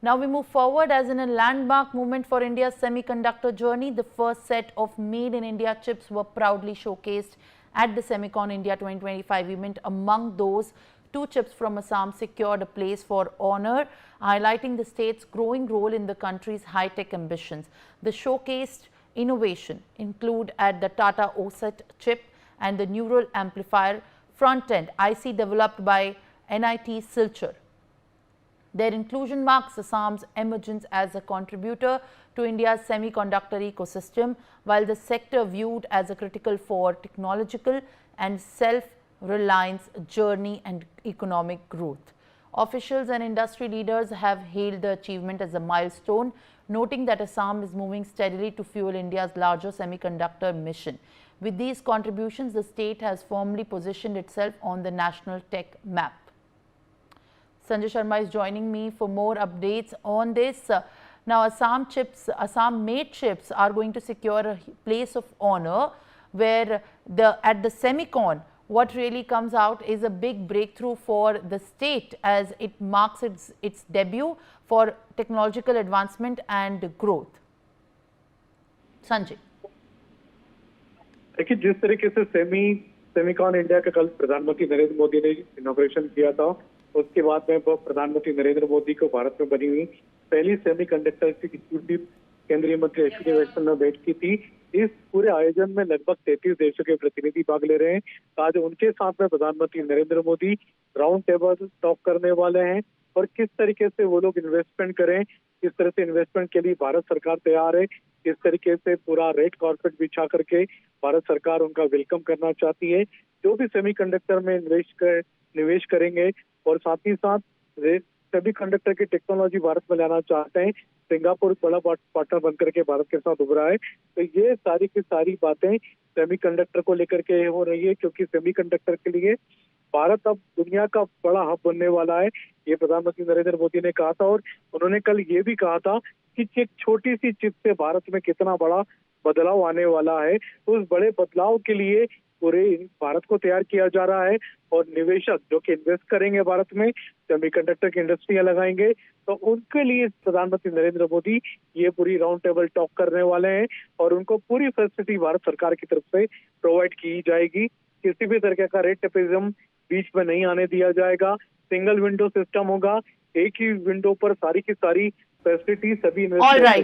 Now we move forward as in a landmark moment for India's semiconductor journey. The first set of made in India chips were proudly showcased at the Semicon India 2025 event. Among those, 2 chips from Assam secured a place for honor, highlighting the state's growing role in the country's high-tech ambitions. The showcased innovation include at the Tata OSAT chip and the neural amplifier front-end IC developed by NIT Silchar. Their inclusion marks Assam's emergence as a contributor to India's semiconductor ecosystem, while the sector viewed as a critical for technological and self-reliance journey and economic growth. Officials and industry leaders have hailed the achievement as a milestone, noting that Assam is moving steadily to fuel India's larger semiconductor mission. With these contributions, the state has firmly positioned itself on the national tech map. Sanjay Sharma is joining me for more updates on this. Now, Assam-made chips are going to secure a place of honor, where at the Semicon, what really comes out is a big breakthrough for the state as it marks its debut for technological advancement and growth. Sanjay. देखिए, जिस तरीके से Semicon India का कल प्रधानमंत्री नरेंद्र मोदी ने inauguration किया था, उसके बाद में प्रधानमंत्री नरेंद्र मोदी को भारत में बनी हुई पहली सेमीकंडक्टर इंस्टीट्यूट केंद्रीय मंत्री अश्विनी वैष्णव ने भेंट की थी। इस पूरे आयोजन में लगभग 33 देशों के प्रतिनिधि भाग ले रहे हैं। आज उनके साथ में प्रधानमंत्री Narendra Modi round table talk करने वाले हैं और किस तरीके से वो लोग इन्वेस्टमेंट करें, किस तरह से इन्वेस्टमेंट के लिए भारत सरकार तैयार है, किस तरीके से पूरा रेड कार्पेट बिछा करके भारत सरकार उनका वेलकम करना चाहती है। जो भी सेमीकंडक्टर में निवेश करेंगे और साथ ही साथ सेमीकंडक्टर की टेक्नोलॉजी भारत में लाना चाहते हैं, सिंगापुर बड़ा पार्टनर बनकर के भारत के साथ उभरा है। तो ये सारी की सारी बातें सेमीकंडक्टर को लेकर के हो रही है, क्योंकि सेमीकंडक्टर के लिए भारत अब दुनिया का बड़ा हब बनने वाला है। ये प्रधानमंत्री नरेंद्र मोदी ने कहा था और उन्होंने कल ये भी कहा था कि एक छोटी सी चिप से भारत में कितना बड़ा बदलाव आने वाला है। तो उस बड़े बदलाव के लिए पूरे भारत को तैयार किया जा रहा है और निवेशक जो कि इन्वेस्ट करेंगे भारत में, सेमीकंडक्टर की इंडस्ट्रियां लगाएंगे, तो उनके लिए प्रधानमंत्री नरेंद्र मोदी ये पूरी राउंड टेबल टॉक करने वाले हैं और उनको पूरी फैसिलिटी भारत सरकार की तरफ से प्रोवाइड की जाएगी। किसी भी तरह का रेट टेपिज्म बीच में नहीं आने दिया जाएगा। सिंगल विंडो सिस्टम होगा, एक ही विंडो पर सारी की सारी फैसिलिटी सभी